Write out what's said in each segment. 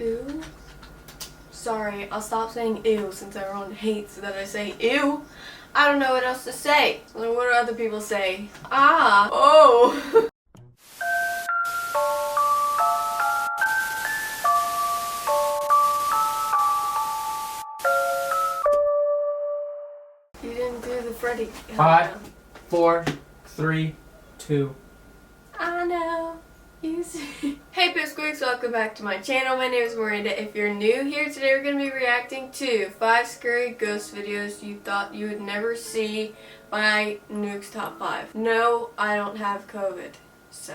Ew. Sorry, I'll stop saying ew since everyone hates that I say ew. I don't know what else to say. So what do other people say? Ah, oh. You didn't do the Freddy. 5, 4, 3, 2. I know. You see. Hey Pipsqueaks, welcome back to my channel. My name is Miranda. If you're new here, today we're going to be reacting to 5 scary ghost videos you thought you would never see by Nuke's Top 5. No, I don't have COVID, so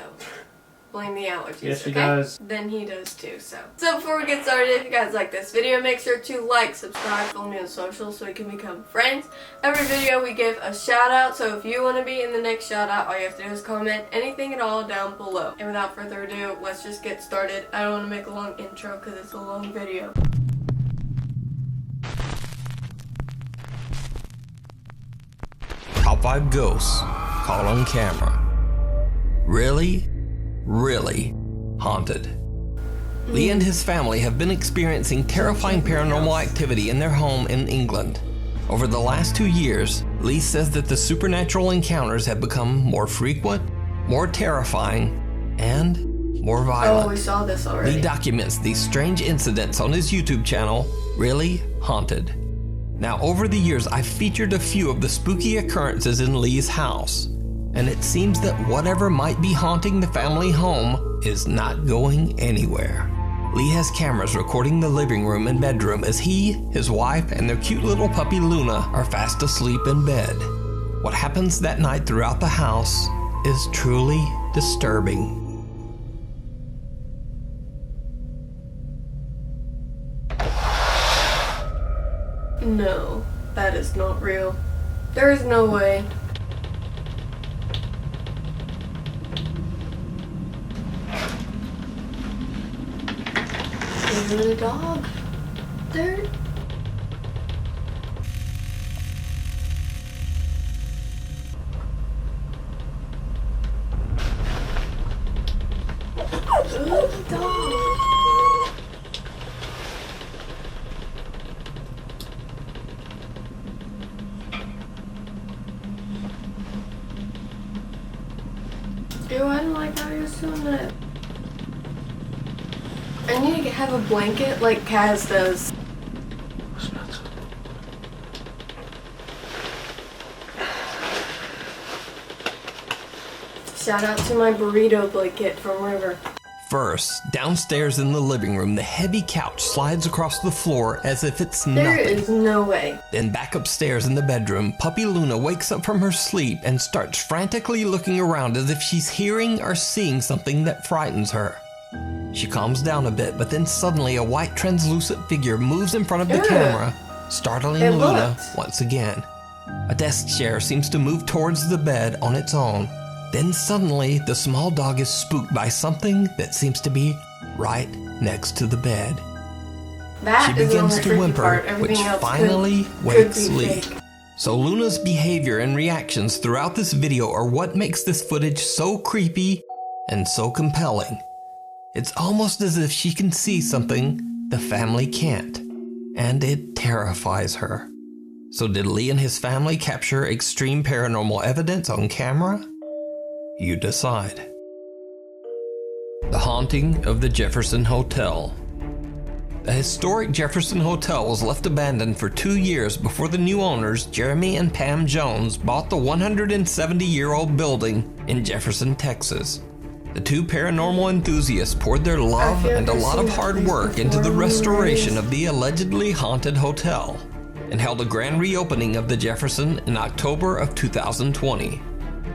blame the allergies. Yes, he okay? does. Then he does too, so. So before we get started, if you guys like this video, make sure to like, subscribe, follow me on socials so we can become friends. Every video we give a shout out, so if you want to be in the next shout out, all you have to do is comment anything at all down below. And without further ado, let's just get started. I don't want to make a long intro because it's a long video. Top 5 ghosts caught on camera. Really haunted. Lee and his family have been experiencing terrifying paranormal activity in their home in England. Over the last 2 years, Lee says that the supernatural encounters have become more frequent, more terrifying, and more violent. Oh, we saw this already. Lee documents these strange incidents on his YouTube channel, Really Haunted. Now, over the years, I've featured a few of the spooky occurrences in Lee's house, and it seems that whatever might be haunting the family home is not going anywhere. Lee has cameras recording the living room and bedroom as he, his wife, and their cute little puppy Luna are fast asleep in bed. What happens that night throughout the house is truly disturbing. No, that is not real. There is no way. Even a dog. There. Good dog. Ew, I don't like how you're doing that. I need to have a blanket like Kaz does. Shout out to my burrito blanket from River. First, downstairs in the living room, the heavy couch slides across the floor as if it's nothing. There is no way. Then back upstairs in the bedroom, puppy Luna wakes up from her sleep and starts frantically looking around as if she's hearing or seeing something that frightens her. She calms down a bit, but then suddenly a white translucent figure moves in front of the camera, startling Luna once again. A desk chair seems to move towards the bed on its own. Then suddenly, the small dog is spooked by something that seems to be right next to the bed. That She begins to whimper, which finally wakes Lee. So Luna's behavior and reactions throughout this video are what makes this footage so creepy and so compelling. It's almost as if she can see something the family can't, and it terrifies her. So did Lee and his family capture extreme paranormal evidence on camera? You decide. The Haunting of the Jefferson Hotel. The historic Jefferson Hotel was left abandoned for 2 years before the new owners, Jeremy and Pam Jones, bought the 170-year-old building in Jefferson, Texas. The two paranormal enthusiasts poured their love and a lot of hard work into the restoration of the allegedly haunted hotel and held a grand reopening of the Jefferson in October of 2020.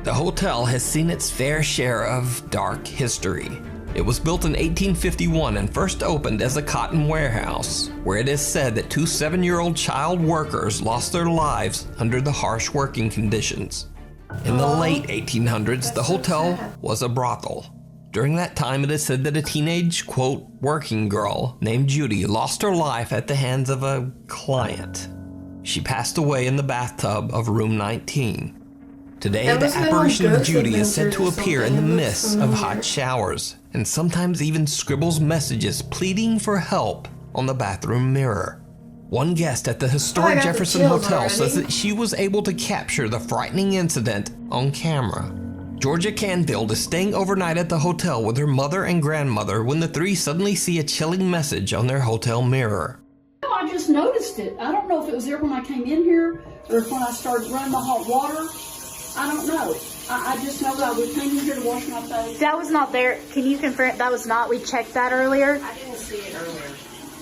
The hotel has seen its fair share of dark history. It was built in 1851 and first opened as a cotton warehouse, where it is said that 2 7-year-old child workers lost their lives under the harsh working conditions. In the late 1800s, the hotel was a brothel. During that time, it is said that a teenage, quote, working girl named Judy lost her life at the hands of a client. She passed away in the bathtub of room 19. Today, That the must have been apparition like of Ghost Judy is said Adventures to or appear in the something. It mists looks of familiar. hot showers, and sometimes even scribbles messages pleading for help on the bathroom mirror. One guest at the historic got the Jefferson chills Hotel already. says that she was able to capture the frightening incident on camera. Georgia Canfield is staying overnight at the hotel with her mother and grandmother when the three suddenly see a chilling message on their hotel mirror. I just noticed it. I don't know if it was there when I came in here or if when I started running the hot water. I don't know. I just know that we came in here to wash my face. That was not there. Can you confirm that was not? We checked that earlier. I didn't see it earlier.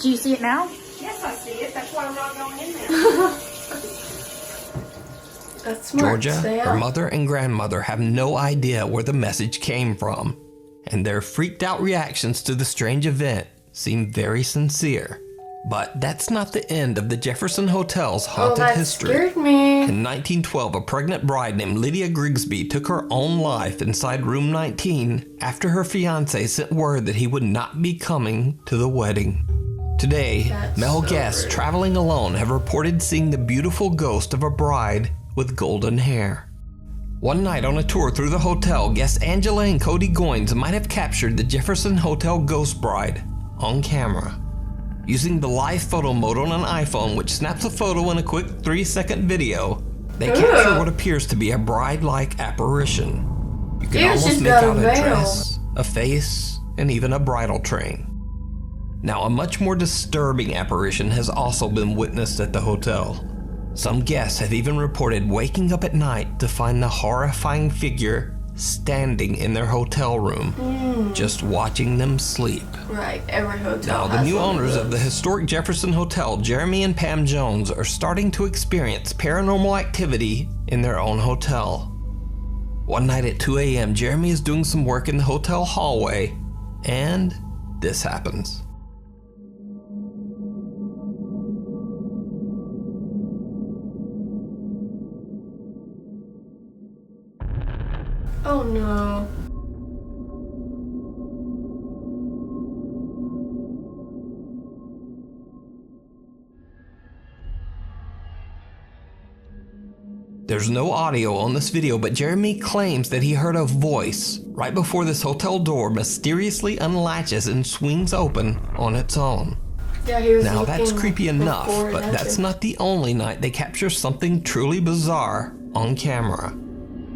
Do you see it now? Yes, I see it. That's why I'm not going in there. That's smart. Georgia, Stay her out. mother and grandmother have no idea where the message came from, and their freaked out reactions to the strange event seem very sincere. But that's not the end of the Jefferson Hotel's Oh, haunted that history. scared me. In 1912, a pregnant bride named Lydia Grigsby took her own life inside room 19 after her fiancé sent word that he would not be coming to the wedding. Today, That's male so guests rude. traveling alone have reported seeing the beautiful ghost of a bride with golden hair. One night on a tour through the hotel, guests Angela and Cody Goins might have captured the Jefferson Hotel ghost bride on camera. Using the live photo mode on an iPhone, which snaps a photo in a quick 3-second video, they capture what appears to be a bride-like apparition. You can Dude, almost she's make got a out a veil. dress, a face, and even a bridal train. Now, a much more disturbing apparition has also been witnessed at the hotel. Some guests have even reported waking up at night to find the horrifying figure standing in their hotel room, just watching them sleep. Right, every hotel Now, the has new one owners of the those. historic Jefferson Hotel, Jeremy and Pam Jones, are starting to experience paranormal activity in their own hotel. One night at 2 a.m., Jeremy is doing some work in the hotel hallway, and this happens. Oh no. There's no audio on this video, but Jeremy claims that he heard a voice right before this hotel door mysteriously unlatches and swings open on its own. Yeah, he was Now that's looking creepy enough, before but it that's happened. not the only night they capture something truly bizarre on camera.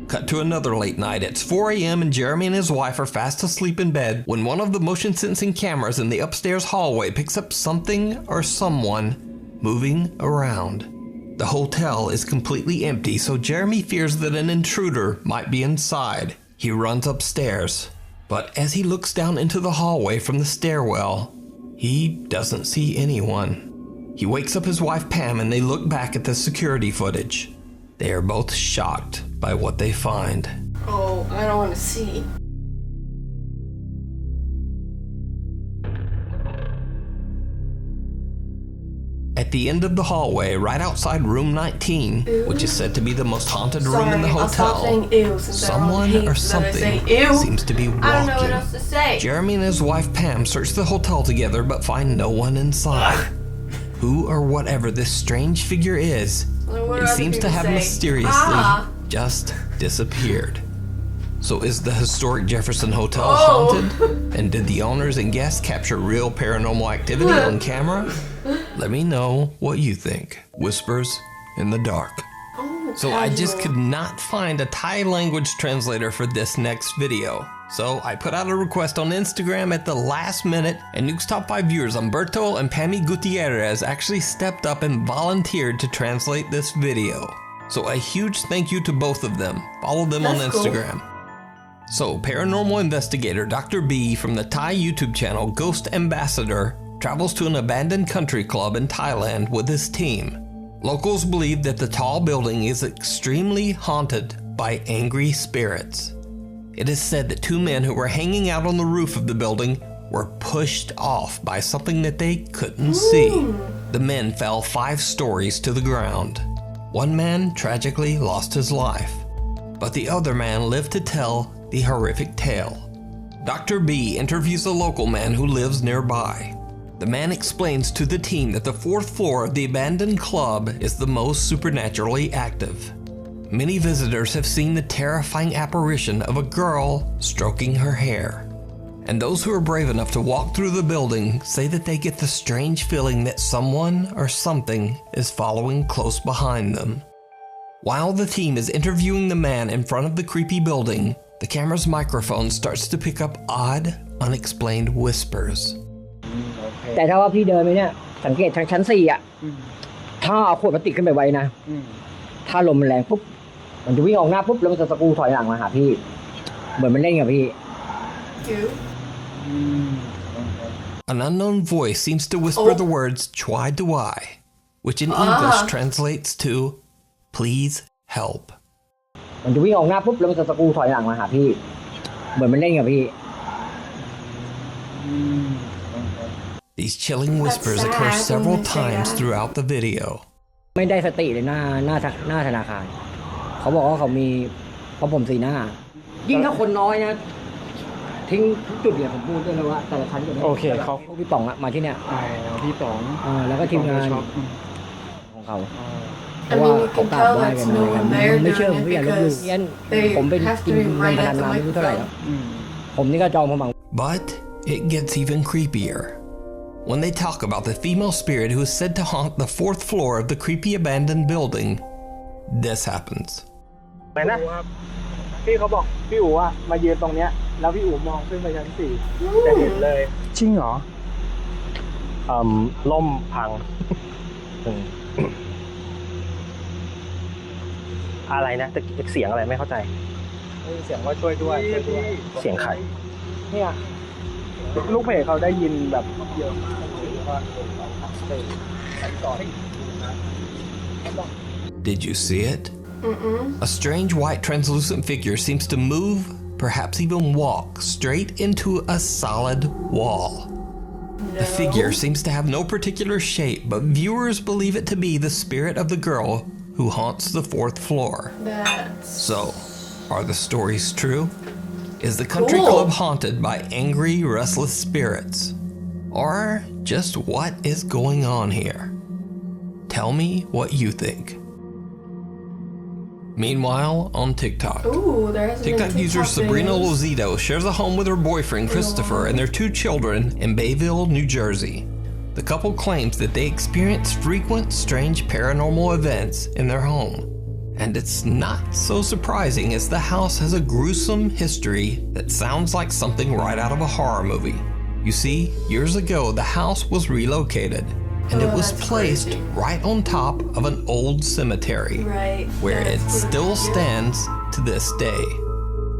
Cut to another late night. It's 4 a.m. and Jeremy and his wife are fast asleep in bed when one of the motion sensing cameras in the upstairs hallway picks up something or someone moving around. The hotel is completely empty, so Jeremy fears that an intruder might be inside. He runs upstairs, but as he looks down into the hallway from the stairwell, he doesn't see anyone. He wakes up his wife Pam and they look back at the security footage. They are both shocked by what they find. Oh, I don't want to see. At the end of the hallway, right outside room 19, which is said to be the most haunted room in the Sorry, I'll stop hotel, saying ew since everyone someone hates or that I something say ew. seems to be walking. I don't know what else to say. Jeremy and his wife Pam search the hotel together but find no one inside. Who or whatever this strange figure is, Well, what do it other seems to people have say? mysteriously just disappeared. So is the historic Jefferson Hotel Oh. haunted? And did the owners and guests capture real paranormal activity on camera? Let me know what you think. Whispers in the dark. Oh, So I just casual. could not find a Thai language translator for this next video. So I put out a request on Instagram at the last minute, and Nuke's top 5 viewers, Humberto and Pammy Gutierrez, actually stepped up and volunteered to translate this video. So a huge thank you to both of them. Follow them on That's cool. Instagram. So paranormal investigator Dr. B from the Thai YouTube channel Ghost Ambassador travels to an abandoned country club in Thailand with his team. Locals believe that the tall building is extremely haunted by angry spirits. It is said that 2 men who were hanging out on the roof of the building were pushed off by something that they couldn't see. The men fell 5 stories to the ground. One man tragically lost his life, but the other man lived to tell the horrific tale. Dr. B interviews a local man who lives nearby. The man explains to the team that the 4th floor of the abandoned club is the most supernaturally active. many visitors have seen the terrifying apparition of a girl stroking her hair. And those who are brave enough to walk through the building say that they get the strange feeling that someone or something is following close behind them. While the team is interviewing the man in front of the creepy building, the camera's microphone starts to pick up odd, unexplained whispers. แต่ถ้าว่าพี่เดินไปเนี่ยสังเกตทางชั้น4อ่ะถ้าเอาขวดพลาสติกขึ้นไปไว้นะถ้าลมมันแรงปุ๊บมันจะวิ่งออกหน้าปุ๊บแล้วมันจะสกรูถอยหลังมาหาพี่เหมือนมันเล่นกับพี่ An unknown voice seems to whisper the words "Chwai Duai," which in English translates to "Please help." มันจะวิ่งออกหน้าปุ๊บแล้วมันจะสกรูถอยหลังมาหาพี่เหมือนมันเล่นกับพี่ These chilling whispers occur several times throughout the video. ไม่ได้สติเลยหน้าธนาคารเขาบอกว่าเขามีเพราะผมสีหน้ายิ่งถ้าคนน้อยนะทิ้งทุกจุดเนี่ยผมพูดได้เลยว่าแต่ละชั้นจะโอเคเขาพี่ป๋องอะมาที่เนี่ยพี่ป๋องแล้วก็ทีมงานของเขาเพราะว่าเขากราบไหว้กันอะไรกันไม่เชื่อผมไม่อยากลบหลู่งั้นผมเป็นกินเงินพนันมาไม่รู้เท่าไหร่แล้วผมนี่ก็จองพมัง But it gets even creepier. When they talk about the female spirit who is said to haunt the 4th floor of the creepy abandoned building, this happens. ไหนนะพี่เขาบอกพี่อู๋อะมายืนตรงเนี้ยแล้วพี่อู๋มองขึ้นไปชั้น4จะเห็นเลยจริงเหรอล่มพังอะไรนะแต่เสียงอะไรไม่เข้าใจเสียงว่าช่วยด้วยเสียงใครเนี่ยลูกเพจเขาได้ยินแบบเยอะมาก Did you see it? A strange white translucent figure seems to move, perhaps even walk, straight into a solid wall. The figure seems to have no particular shape, but viewers believe it to be the spirit of the girl who haunts the 4th floor. So, are the stories true? Is the country club haunted by angry, restless spirits? Or just what is going on here? Tell me what you think. Meanwhile, on TikTok, TikTok user Sabrina Lozito shares a home with her boyfriend Christopher and their 2 children in Bayville, New Jersey. The couple claims that they experience frequent, strange paranormal events in their home. And it's not so surprising as the house has a gruesome history that sounds like something right out of a horror movie. You see, years ago the house was relocated, and it was placed right on top of an old cemetery, where it still stands to this day.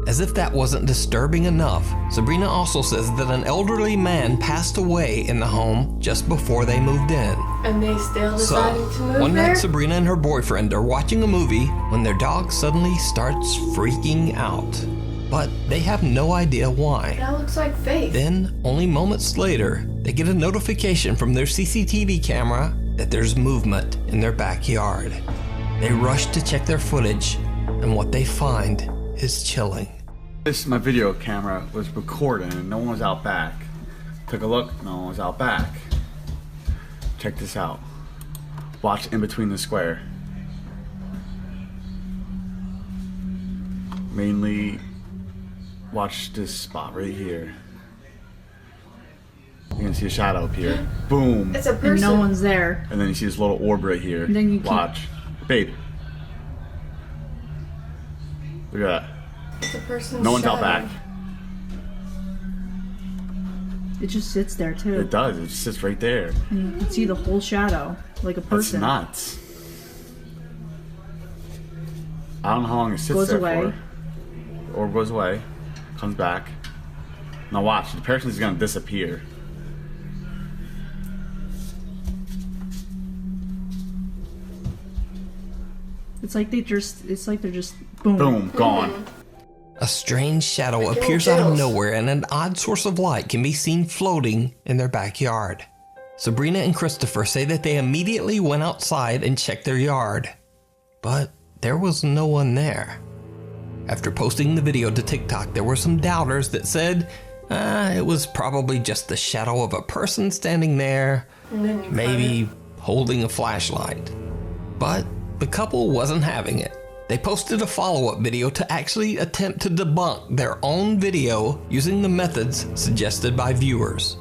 As if that wasn't disturbing enough, Sabrina also says that an elderly man passed away in the home just before they moved in. And they still decided to move one there? night Sabrina and her boyfriend are watching a movie when their dog suddenly starts freaking out. But they have no idea why. That looks like Faith. Then, only moments later, they get a notification from their CCTV camera that there's movement in their backyard. They rush to check their footage, and what they find is chilling. My video camera was recording and no one was out back. Took a look, no one was out back. Check this out. Watch in between the square. Mainly watch this spot right here. You can see a shadow up here. Boom. It's a person. And no one's there. And then you see this little orb right here. And then you watch. Babe. Look at that. It's a person's No one's shadow. out back. It just sits there too. It does. It just sits right there. And you can see the whole shadow, like a person. That's nuts. I don't know how long it sits Goes there away. for. Orb goes away. Comes back. Now watch. The person's gonna disappear. It's like they're just boom. Boom. Gone. A strange shadow appears out of nowhere, and an odd source of light can be seen floating in their backyard. Sabrina and Christopher say that they immediately went outside and checked their yard, but there was no one there. After posting the video to TikTok, there were some doubters that said it was probably just the shadow of a person standing there, maybe holding a flashlight. But the couple wasn't having it. They posted a follow-up video to actually attempt to debunk their own video using the methods suggested by viewers.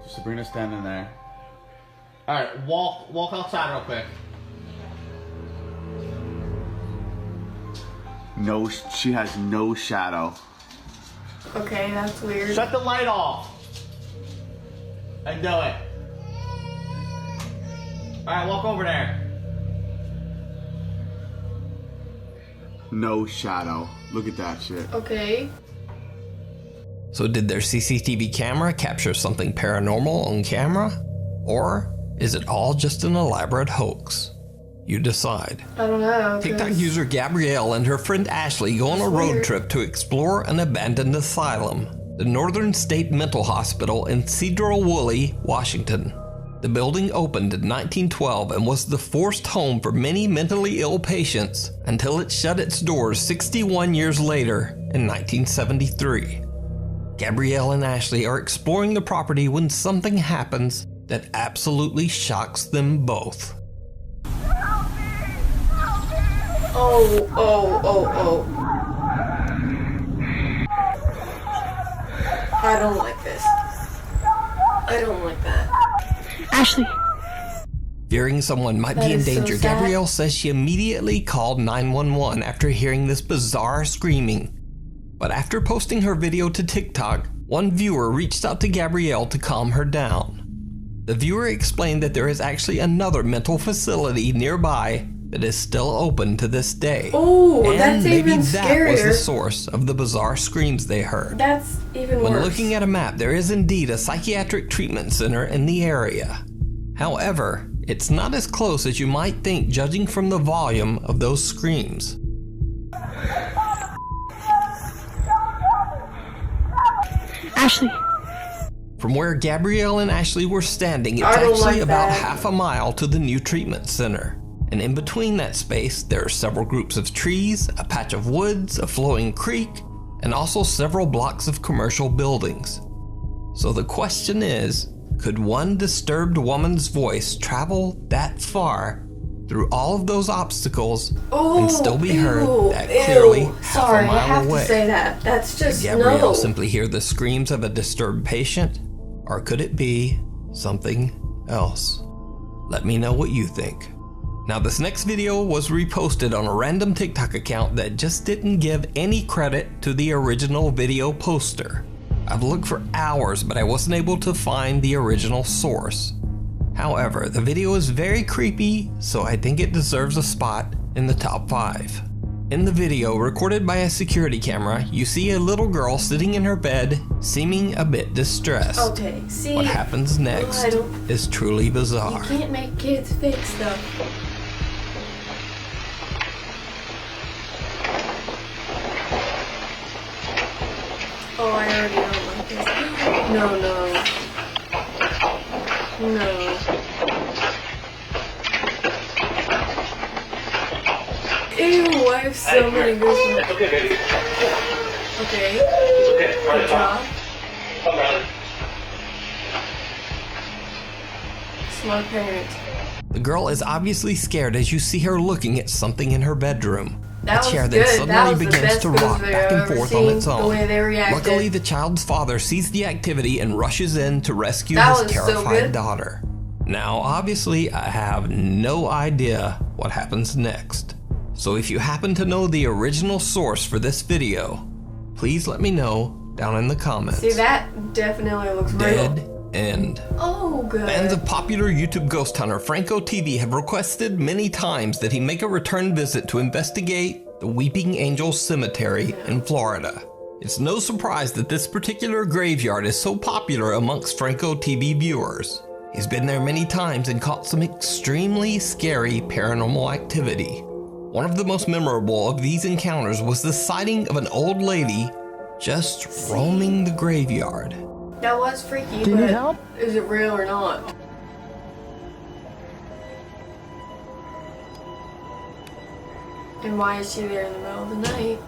Sabrina's standing there. Alright, walk outside real quick. No, she has no shadow. Okay, that's weird. Shut the light off. And do it. Alright, walk over there. No shadow. Look at that shit. Okay. So did their CCTV camera capture something paranormal on camera? Or is it all just an elaborate hoax? You decide. I don't know. TikTok user Gabrielle and her friend Ashley go on a road trip to explore an abandoned asylum, the Northern State Mental Hospital in Sedro-Woolley, Washington. The building opened in 1912 and was the forced home for many mentally ill patients until it shut its doors 61 years later in 1973. Gabrielle and Ashley are exploring the property when something happens that absolutely shocks them both. Oh. I don't like this. I don't like that. Ashley. Fearing someone might be in danger, so sad. Gabrielle says she immediately called 911 after hearing this bizarre screaming. But after posting her video to TikTok, one viewer reached out to Gabrielle to calm her down. The viewer explained that there is actually another mental facility nearby that is still open to this day. Oh, and that's maybe even that scarier. was the source of the bizarre screams they heard. That's even When worse. looking at a map, there is indeed a psychiatric treatment center in the area. However, it's not as close as you might think judging from the volume of those screams. Ashley. From where Gabrielle and Ashley were standing, it's I don't actually like about that. half a mile to the new treatment center. And in between that space, there are several groups of trees, a patch of woods, a flowing creek, and also several blocks of commercial buildings. So the question is, could one disturbed woman's voice travel that far through all of those obstacles and still be heard that clearly half Sorry, a mile I have away? to say that. That's just Did Gabrielle no. simply hear the screams of a disturbed patient? Or could it be something else? Let me know what you think. Now, this next video was reposted on a random TikTok account that just didn't give any credit to the original video poster. I've looked for hours, but I wasn't able to find the original source. However, the video is very creepy, so I think it deserves a spot in the top 5. In the video, recorded by a security camera, you see a little girl sitting in her bed, seeming a bit distressed. Okay, see. What happens next is truly bizarre. You can't make kids fake stuff. Oh, I already don't like this. No. Ew, I have so many goosebumps. Okay, baby. Okay. Okay, Good job. Smart parent. The girl is obviously scared as you see her looking at something in her bedroom. That a chair was that good. suddenly That was the begins best to ghost rock video back I've and ever forth seen, on its own. the way they reacted. Luckily, the child's father sees the activity and rushes in to rescue That his was so terrified good. daughter. Now, obviously, I have no idea what happens next. So if you happen to know the original source for this video, please let me know down in the comments. See, that definitely looks real. Dead end. Oh, good. Fans of popular YouTube ghost hunter Franco TV have requested many times that he make a return visit to investigate the Weeping Angel Cemetery in Florida. It's no surprise that this particular graveyard is so popular amongst Franco TV viewers. He's been there many times and caught some extremely scary paranormal activity. One of the most memorable of these encounters was the sighting of an old lady just roaming the graveyard. That was freaky, Do you but need help? is it real or not? And why is she there in the middle of the night?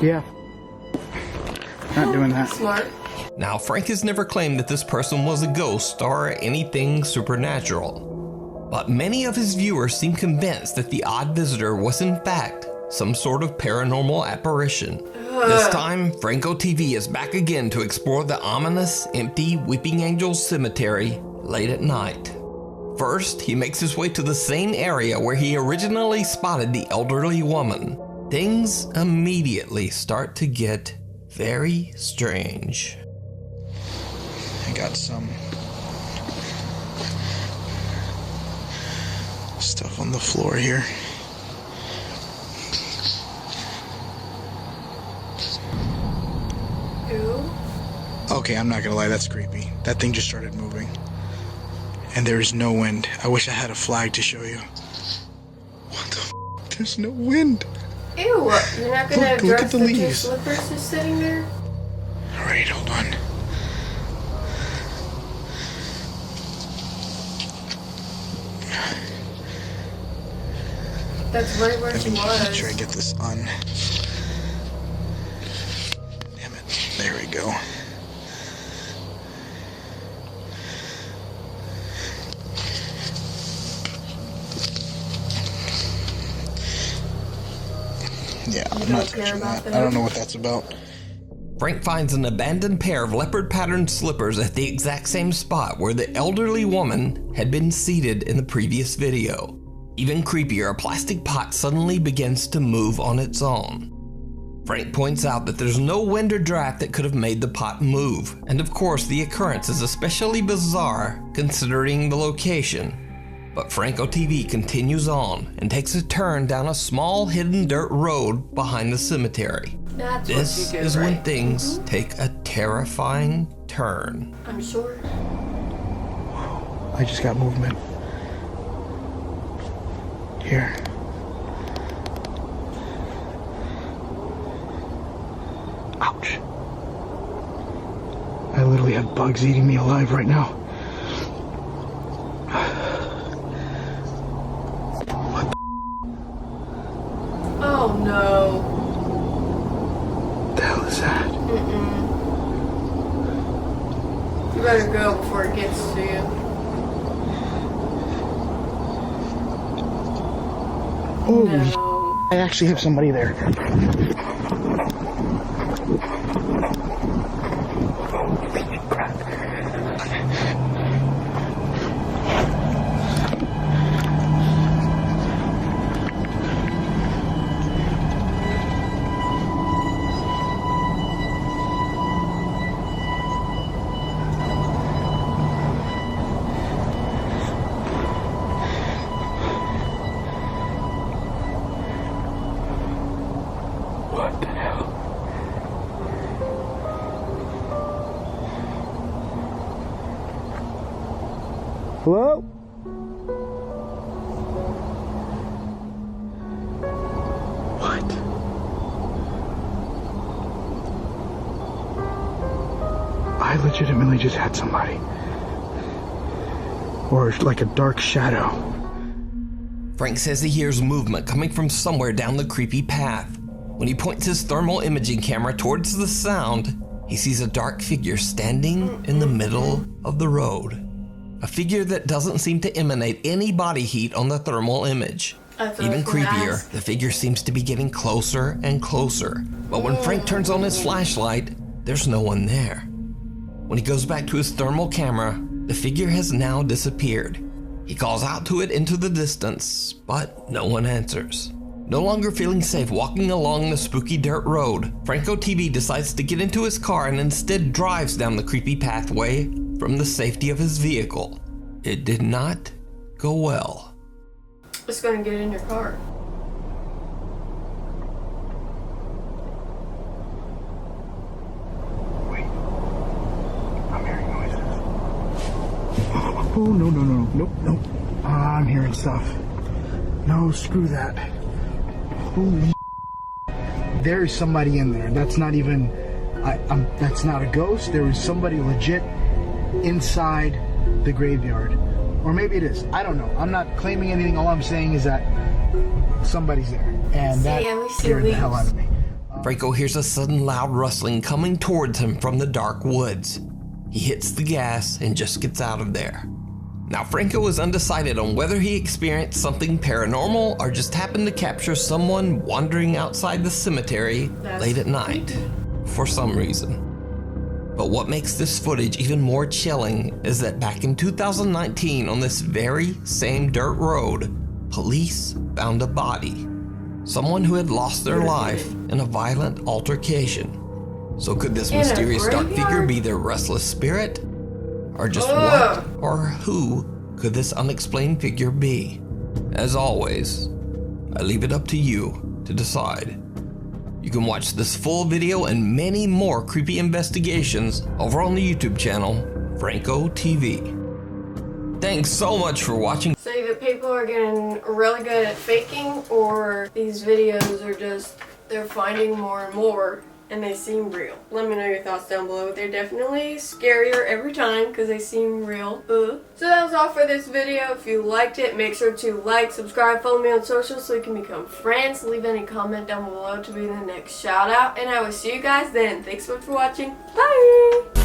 Yeah. Not doing that. Smart. Now, Frank has never claimed that this person was a ghost or anything supernatural. But many of his viewers seem convinced that the odd visitor was in fact some sort of paranormal apparition. This time, Franco TV is back again to explore the ominous, empty Weeping Angels Cemetery late at night. First, he makes his way to the same area where he originally spotted the elderly woman. Things immediately start to get very strange. I got some stuff on the floor here. Ew. Okay, I'm not gonna lie, that's creepy. That thing just started moving. And there is no wind. I wish I had a flag to show you. What the f? There's no wind. Ew, you're not gonna Look address at the the two leaves. slippers just sitting there? Alright, hold on. That's right where Let she me was. make sure I get this on. Damn it. There we go. Yeah, I'm not touching that. I don't know what that's about. Frank finds an abandoned pair of leopard-patterned slippers at the exact same spot where the elderly woman had been seated in the previous video. Even creepier, a plastic pot suddenly begins to move on its own. Frank points out that there's no wind or draft that could have made the pot move, and of course the occurrence is especially bizarre considering the location. But Franco TV continues on and takes a turn down a small hidden dirt road behind the cemetery. That's This what you do, is right? when things take a terrifying turn. I'm sure. I just got movement. Here. Ouch. I literally have bugs eating me alive right now. Oh no. What the hell is that? You better go before it gets to you. Oh, No. I actually have somebody there. What the hell? Hello? What? I legitimately just had somebody. Or like a dark shadow. Frank says he hears movement coming from somewhere down the creepy path. When he points his thermal imaging camera towards the sound, he sees a dark figure standing in the middle of the road. A figure that doesn't seem to emanate any body heat on the thermal image. Even creepier, the figure seems to be getting closer and closer. But when Frank turns on his flashlight, there's no one there. When he goes back to his thermal camera, the figure has now disappeared. He calls out to it into the distance, but no one answers. No longer feeling safe walking along the spooky dirt road, Franco TV decides to get into his car and instead drives down the creepy pathway from the safety of his vehicle. It did not go well. It's gonna get in your car. Wait. I'm hearing noises. Oh, no. Nope. I'm hearing stuff. No, screw that. Holy there is somebody in there. That's not even that's not a ghost. There is somebody legit inside the graveyard. Or maybe it is. I don't know. I'm not claiming anything. All I'm saying is that somebody's there. And that scared the hell out of me. Franco hears a sudden loud rustling coming towards him from the dark woods. He hits the gas and just gets out of there. Now, Franco is undecided on whether he experienced something paranormal or just happened to capture someone wandering outside the cemetery late at night for some reason. But what makes this footage even more chilling is that back in 2019, on this very same dirt road, police found a body. Someone who had lost their life in a violent altercation. So could this mysterious dark figure be their restless spirit? Or just what or who could this unexplained figure be? As always, I leave it up to you to decide. You can watch this full video and many more creepy investigations over on the YouTube channel, Franco TV. Thanks so much for watching. So either people are getting really good at faking, or these videos are just, they're finding more and more and they seem real. Let me know your thoughts down below. They're definitely scarier every time because they seem real. So that was all for this video. If you liked it, make sure to like, subscribe, follow me on social so we can become friends. Leave any comment down below to be the next shout out. And I will see you guys then. Thanks so much for watching. Bye!